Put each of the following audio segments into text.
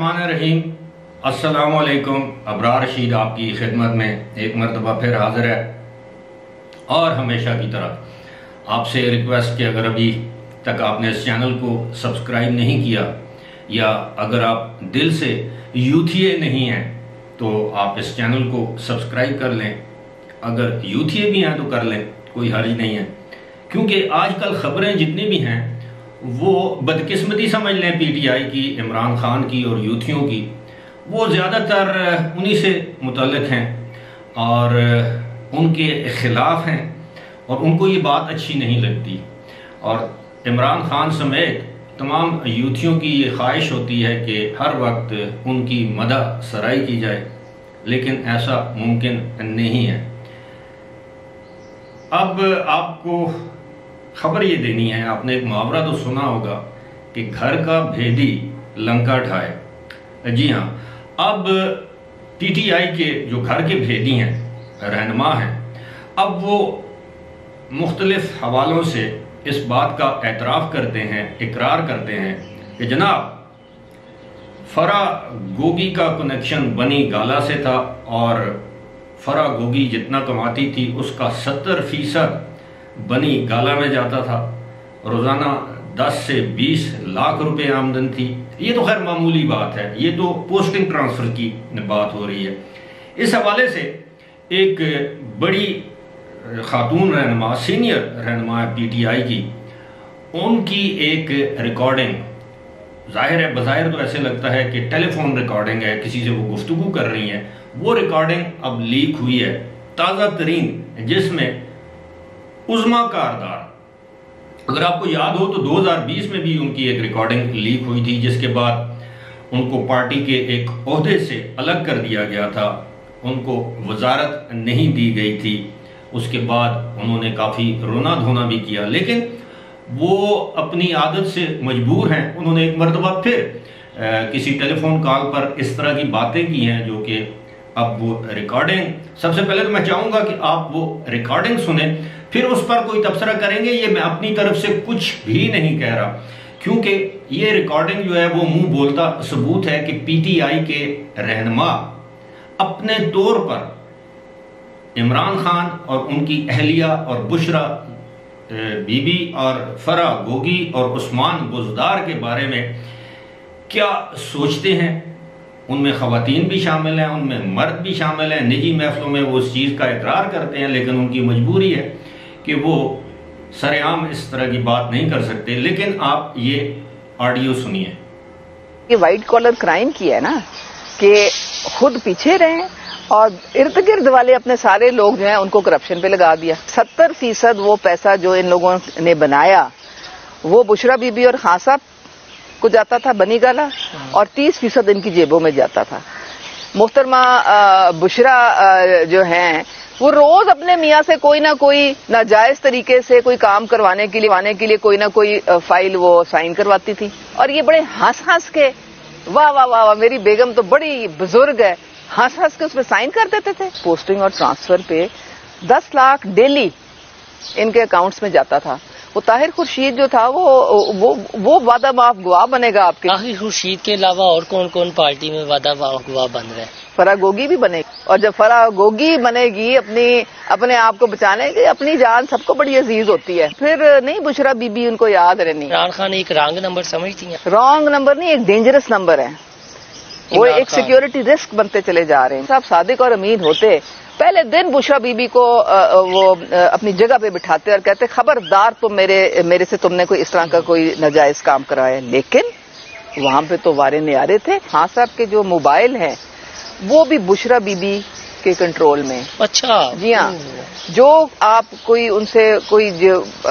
बिस्मिल्लाहिर्रहमानिर्रहीम। अस्सलामुअलैकुम। अबरार रशीद आपकी खिदमत में एक मरतबा फिर हाजिर है और हमेशा की तरह आपसे रिक्वेस्ट कि अगर अभी तक आपने इस चैनल को सब्सक्राइब नहीं किया या अगर आप दिल से यूथिए नहीं हैं तो आप इस चैनल को सब्सक्राइब कर लें। अगर यूथिए भी हैं तो कर लें, कोई हर्ज नहीं है, क्योंकि आजकल खबरें जितनी भी हैं वो बदकिस्मती समझ लें पीटीआई की, इमरान खान की और यूथियों की, वो ज़्यादातर उन्हीं से मुतल्लिक हैं और उनके खिलाफ हैं और उनको ये बात अच्छी नहीं लगती। और इमरान खान समेत तमाम यूथियों की ये ख्वाहिश होती है कि हर वक्त उनकी मदह सराई की जाए, लेकिन ऐसा मुमकिन नहीं है। अब आपको खबर ये देनी है, आपने एक मुहावरा तो सुना होगा कि घर का भेदी लंका ढाए। जी हाँ, अब पीटीआई के जो घर के भेदी हैं, रहनुमा हैं, अब वो मुख्तलिफ हवालों से इस बात का एतराफ़ करते हैं, इकरार करते हैं कि जनाब फरा गोगी का कनेक्शन बनी गाला से था और फरा गोगी जितना कमाती थी उसका 70% बनी गाला में जाता था। रोज़ाना 10 से 20 लाख रुपए आमदन थी। ये तो खैर मामूली बात है, ये तो पोस्टिंग ट्रांसफ़र की बात हो रही है। इस हवाले से एक बड़ी खातून रहनुमा, सीनियर रहनुमा पीटीआई की, उनकी एक रिकॉर्डिंग, जाहिर है बज़ाहिर तो ऐसे लगता है कि टेलीफोन रिकॉर्डिंग है, किसी से वो गुफ्तगू कर रही हैं, वो रिकॉर्डिंग अब लीक हुई है ताज़ा तरीन, जिसमें उज़्मा कारदार, अगर आपको याद हो तो 2020 में भी उनकी एक रिकॉर्डिंग लीक हुई थी, जिसके बाद उनको पार्टी के एक ओहदे से अलग कर दिया गया था, उनको वजारत नहीं दी गई थी। उसके बाद उन्होंने काफ़ी रोना धोना भी किया, लेकिन वो अपनी आदत से मजबूर हैं। उन्होंने एक मरतबा फिर किसी टेलीफोन कॉल पर इस तरह की बातें की हैं जो कि अब वो रिकॉर्डिंग, सबसे पहले तो मैं चाहूँगा कि आप वो रिकॉर्डिंग सुने, फिर उस पर कोई तबसरा करेंगे। ये मैं अपनी तरफ से कुछ भी नहीं कह रहा, क्योंकि ये रिकॉर्डिंग जो है वो मुंह बोलता सबूत है कि पीटीआई के रहनुमा अपने तौर पर इमरान खान और उनकी अहलिया और बुशरा बीबी और फरा गोगी और उस्मान बुज़दार के बारे में क्या सोचते हैं। उनमें ख़वातीन भी शामिल हैं, उनमें मर्द भी शामिल हैं। निजी महफिलों में वो उस चीज़ का इकरार करते हैं, लेकिन उनकी मजबूरी है कि वो सरेआम इस तरह की बात नहीं कर सकते। लेकिन आप ये ऑडियो सुनिए। ये वाइट कॉलर क्राइम किया है ना, कि खुद पीछे रहे और इर्द गिर्द वाले अपने सारे लोग जो हैं उनको करप्शन पे लगा दिया। 70% वो पैसा जो इन लोगों ने बनाया वो बुशरा बीबी और खान साहब को जाता था बनी गाला, और 30% इनकी जेबों में जाता था। मुहतरमा बुशरा जो हैं वो रोज अपने मियाँ से कोई ना कोई नाजायज तरीके से कोई काम करवाने के लिए कोई ना कोई फाइल वो साइन करवाती थी, और ये बड़े हंस के वाह वाह वाह वाह मेरी बेगम तो बड़ी बुजुर्ग है, हंस के उसमें साइन कर देते थे। पोस्टिंग और ट्रांसफर पे 10 लाख डेली इनके अकाउंट्स में जाता था। वो ताहिर खुर्शीद जो था वो वादा माफ गवाह बनेगा आपके। ताहिर खुर्शीद के अलावा और कौन कौन पार्टी में वादा माफ गवाह बन रहे हैं? फरा गोगी भी बनेगी, और जब फरा गोगी बनेगी अपने आप को बचाने की, अपनी जान सबको बड़ी अजीज होती है, फिर नहीं बुशरा बीबी उनको याद रहनी। इमरान खान एक रॉन्ग नंबर समझती हैं? रॉन्ग नंबर नहीं, एक डेंजरस नंबर है, वो एक सिक्योरिटी रिस्क बनते चले जा रहे हैं। साहब सादिक और अमीन होते पहले दिन बुशरा बीबी को वो अपनी जगह पे बिठाते और कहते खबरदार तुम मेरे से तुमने कोई इस तरह का कोई नाजायज काम कराया, लेकिन वहां पे तो वारे न्यारे थे। खान साहब के जो मोबाइल हैं वो भी बुशरा बीबी के कंट्रोल में। अच्छा, जी हाँ, जो आप कोई उनसे कोई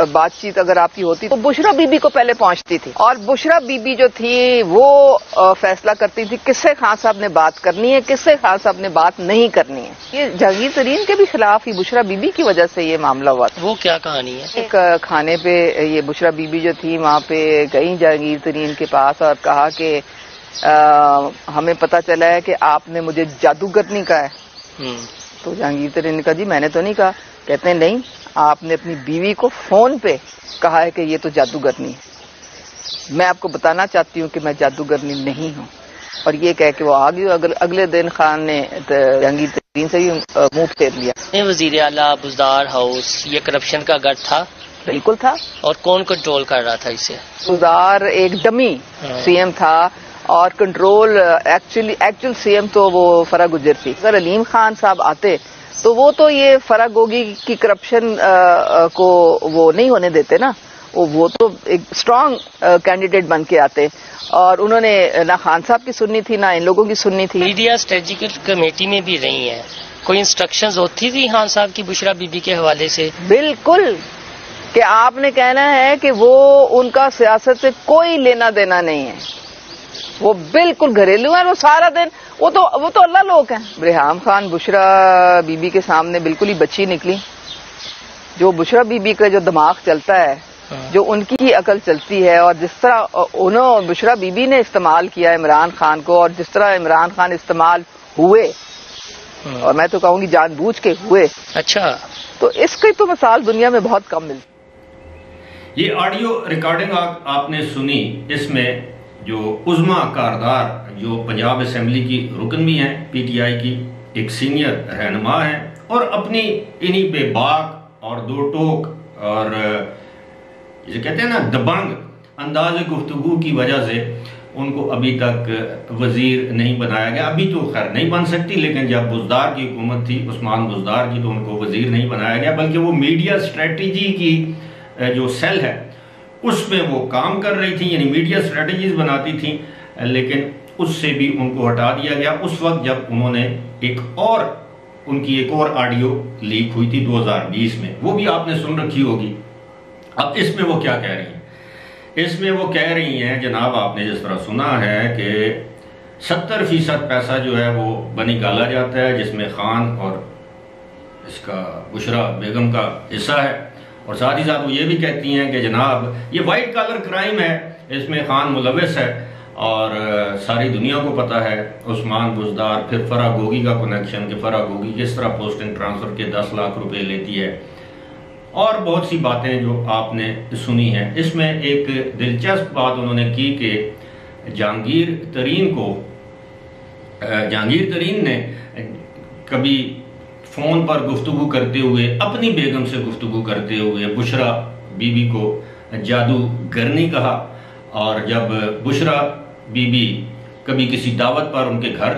बातचीत अगर आपकी होती तो बुशरा बीबी को पहले पहुंचती थी, और बुशरा बीबी जो थी वो फैसला करती थी किससे खान साहब ने बात करनी है, किससे खान साहब ने बात नहीं करनी है। ये जहांगीर तरीन के भी खिलाफ ही बुशरा बीबी की वजह से ये मामला हुआ था। वो क्या कहानी है? एक खाने पे ये बुशरा बीबी जो थी वहाँ पे गई जहांगीर तरीन के पास और कहा कि हमें पता चला है कि आपने मुझे जादूगरनी कहा है। तो जहांगीर तरीन ने कहा जी मैंने तो नहीं कहा। कहते हैं नहीं, आपने अपनी बीवी को फोन पे कहा है कि ये तो जादूगरनी है। मैं आपको बताना चाहती हूँ कि मैं जादूगरनी नहीं हूँ। और ये कह के वो आ गई। अगले दिन खान ने जहांगीर तरीन से ही मुंह फेर लिया। वजीर आला बुज़दार हाउस ये करप्शन का गढ़ था? बिल्कुल था। और कौन कंट्रोल कर रहा था इसे? बुज़दार एक डमी सीएम था और कंट्रोल एक्चुअल सीएम तो वो फरा गुज्जर थी। अगर अलीम खान साहब आते तो वो तो ये फरा गोगी की करप्शन को वो नहीं होने देते ना, वो तो एक स्ट्रांग कैंडिडेट बन के आते। और उन्होंने ना खान साहब की सुननी थी ना इन लोगों की सुननी थी। मीडिया स्ट्रेटेजिक कमेटी में भी रही है, कोई इंस्ट्रक्शंस होती थी खान साहब की बुशरा बीबी के हवाले से? बिल्कुल, कि आपने कहना है कि वो उनका सियासत से कोई लेना देना नहीं है, वो बिल्कुल घरेलू है। वो सारा दिन वो तो अल्लाह लोग हैं। रेहाम खान बुशरा बीबी के सामने बिल्कुल ही बच्ची निकली। जो बुशरा बीबी का जो दिमाग चलता है, जो उनकी ही अकल चलती है, और जिस तरह बुशरा बीबी ने इस्तेमाल किया इमरान खान को, और जिस तरह इमरान खान इस्तेमाल हुए, और मैं तो कहूंगी जानबूझ के हुए। अच्छा, तो इसकी तो मिसाल दुनिया में बहुत कम मिलती। ये ऑडियो रिकॉर्डिंग आपने सुनी, इसमें जो उज़्मा कारदार जो पंजाब असेंबली की रुकन भी हैं, पीटीआई की एक सीनियर रहनुमा है, और अपनी इन्हीं बेबाक और दो टोक और जिसे कहते हैं ना दबंग अंदाज गुफ्तगू की वजह से उनको अभी तक वजीर नहीं बनाया गया। अभी तो खैर नहीं बन सकती, लेकिन जब बुज़दार की हुकूमत थी, उस्मान बुज़दार की, तो उनको वजीर नहीं बनाया गया, बल्कि वो मीडिया स्ट्रेटजी की जो सेल है उसमें वो काम कर रही थी, यानी मीडिया स्ट्रेटजीज बनाती थी, लेकिन उससे भी उनको हटा दिया गया उस वक्त जब उन्होंने उनकी एक और ऑडियो लीक हुई थी 2020 में। वो भी आपने सुन रखी होगी। अब इसमें वो क्या कह रही हैं? इसमें वो कह रही हैं जनाब, आपने जिस तरह सुना है कि 70% पैसा जो है वो बनी गाला जाता है, जिसमें खान और इसका बुशरा बेगम का हिस्सा है, और साथ ही साथ वो ये भी कहती हैं कि जनाब ये वाइट कॉलर क्राइम है, इसमें खान मुलविस है, और सारी दुनिया को पता है उस्मान बुज़दार, फिर फरा गोगी का कनेक्शन कि फरा गोगी किस तरह पोस्टिंग ट्रांसफ़र के 10 लाख रुपए लेती है, और बहुत सी बातें जो आपने सुनी हैं। इसमें एक दिलचस्प बात उन्होंने की कि जहांगीर तरीन ने कभी फ़ोन पर गुफ्तगू करते हुए, अपनी बेगम से गुफ्तगू करते हुए बुशरा बीबी को जादूगरनी कहा, और जब बुशरा बीबी कभी किसी दावत पर उनके घर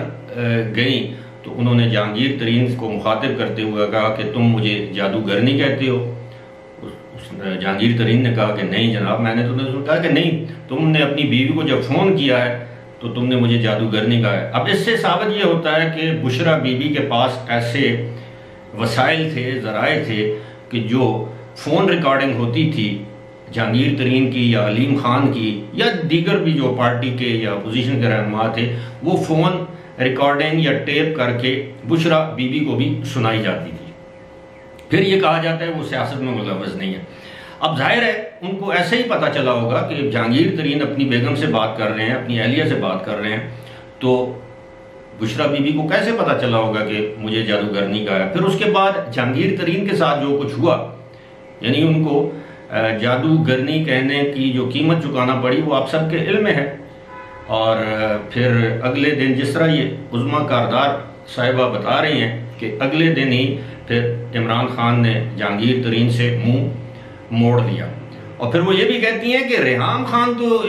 गई तो उन्होंने जहांगीर तरीन को मुखातिब करते हुए कहा कि तुम मुझे जादूगरनी कहते हो। जहांगीर तरीन ने कहा कि नहीं जनाब, मैंने तो कहा कि नहीं, तुमने अपनी बीवी को जब फ़ोन किया है तो तुमने मुझे जादूगरनी कहा है। अब इससे साबित ये होता है कि बुशरा बीबी के पास ऐसे वसाइल थे, ज़राए थे कि जो फ़ोन रिकॉर्डिंग होती थी जहांगीर तरीन की या अलीम खान की या दीगर भी जो पार्टी के या अपोजिशन के रहनुमा थे, वो फ़ोन रिकॉर्डिंग या टेप करके बुशरा बीबी को भी सुनाई जाती थी। फिर ये कहा जाता है वो सियासत में मुलव्वस नहीं है। अब जाहिर है उनको ऐसे ही पता चला होगा कि जहांगीर तरीन अपनी बेगम से बात कर रहे हैं, अपनी अहलिया से बात कर रहे हैं, तो बुशरा बीबी को कैसे पता चला होगा कि मुझे जादूगरनी का है। फिर उसके बाद जहांगीर तरीन के साथ जो कुछ हुआ, यानी उनको जादूगरनी कहने की जो कीमत चुकाना पड़ी वो आप सबके इल्म में है। और फिर अगले दिन जिस तरह ये उज़्मा कारदार साहिबा बता रही हैं कि अगले दिन ही फिर इमरान खान ने जहांगीर तरीन से मुंह मोड़ लिया, और फिर वो ये भी कहती हैं कि रेहाम खान तो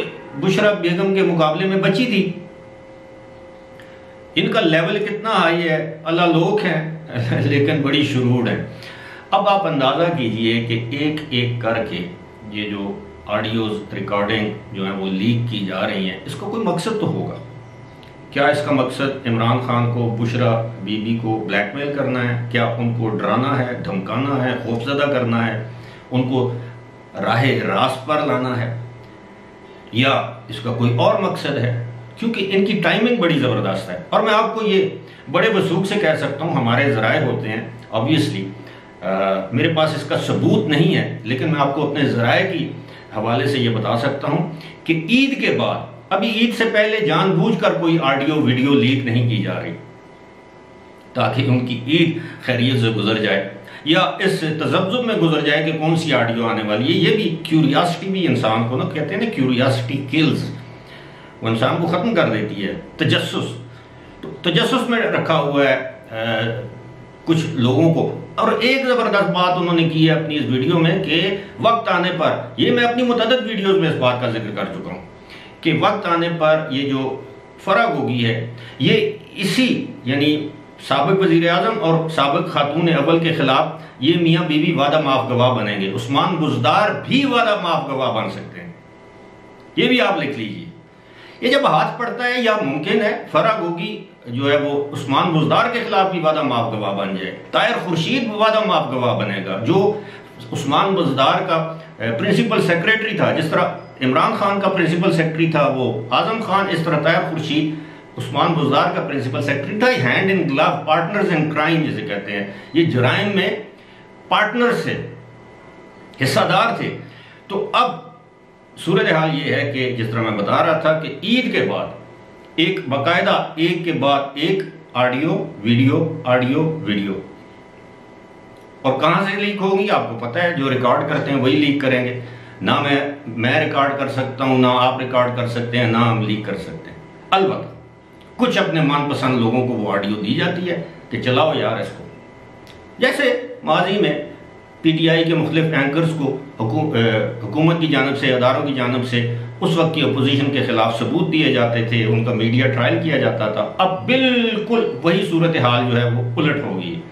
बुशरा बेगम के मुकाबले में बची थी। इनका लेवल कितना हाई है, अल्लाह लोग हैं लेकिन बड़ी शुरूर है। अब आप अंदाज़ा कीजिए कि एक एक करके ये जो ऑडियोज रिकॉर्डिंग जो है वो लीक की जा रही हैं, इसका कोई मकसद तो होगा। क्या इसका मकसद इमरान खान को, बुशरा बीबी को ब्लैकमेल करना है? क्या उनको डराना है, धमकाना है, खौफजदा करना है, उनको राहे रास्त पर लाना है, या इसका कोई और मकसद है? क्योंकि इनकी टाइमिंग बड़ी ज़बरदस्त है। और मैं आपको ये बड़े वसूख से कह सकता हूँ, हमारे ज़राए होते हैं ऑब्वियसली, मेरे पास इसका सबूत नहीं है, लेकिन मैं आपको अपने ज़राए की हवाले से ये बता सकता हूँ कि ईद के बाद, अभी ईद से पहले जानबूझकर कोई ऑडियो वीडियो लीक नहीं की जा रही ताकि उनकी ईद खैरियत से गुजर जाए या इस तजब्जुब में गुजर जाए कि कौन सी ऑडियो आने वाली है। ये भी क्यूरियासिटी भी इंसान को ना, कहते हैं ना क्यूरियासिटी किल्स, वो इंसान को ख़त्म कर देती है। तजस्सुस, तो तजस्सुस में रखा हुआ है कुछ लोगों को। और एक ज़बरदस्त बात उन्होंने की है अपनी इस वीडियो में कि वक्त आने पर, ये मैं अपनी मुतअद्दिद वीडियोज़ में इस बात का जिक्र कर चुका हूँ कि वक्त आने पर ये जो फरागोगी है ये इसी यानी साबिक वज़ीर आज़म और साबिक खातून अव्वल के खिलाफ ये मियाँ बीवी वादा माफ गवाह बनेंगे। उस्मान बुज़दार भी वादा माफ गवाह बन सकते हैं, ये भी आप लिख लीजिए। ये जब हाथ पड़ता है या मुमकिन है फरागोगी जो है वो उस्मान बुज़दार के खिलाफ भी वादा माफ गवाह बन जाए। ताहिर खुर्शीद वादा माफ गवाह बनेगा जो उस्मान बुज़दार का प्रिंसिपल सेक्रेटरी था। जिस तरह इमरान खान का प्रिंसिपल सेक्रेटरी था वो आजम खान, इस तरह ताहिर खुर्शीद उस्मान बुज़दार का प्रिंसिपल सेक्रेटरी था। Hand in glove, partners in crime जिसे कहते हैं, ये जराइम में पार्टनर्स थे, हिस्सादार थे। तो अब सूरत हाल ये है कि जिस तरह मैं बता रहा था कि ईद के बाद एक बाकायदा एक के बाद एक ऑडियो वीडियो और कहां से लीक होगी आपको पता है, जो रिकॉर्ड करते हैं वही लीक करेंगे। ना मैं रिकॉर्ड कर सकता हूं, ना आप रिकॉर्ड कर सकते हैं, ना हम लीक कर सकते हैं। अलबत्ता कुछ अपने मनपसंद लोगों को वो ऑडियो दी जाती है कि चलाओ यार इसको। जैसे माजी में पीटीआई के मुख्तलिफ एंकर्स को हुकूमत की जानब से, अदारों की जानब से उस वक्त की अपोजिशन के खिलाफ सबूत दिए जाते थे, उनका मीडिया ट्रायल किया जाता था। अब बिल्कुल वही सूरत हाल जो है वो उलट हो गई।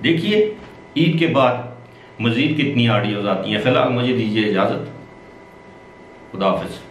देखिए ईद के बाद मजीद कितनी ऑडियोज आती हैं। फिलहाल मुझे दीजिए इजाज़त, खुदा हाफिज़।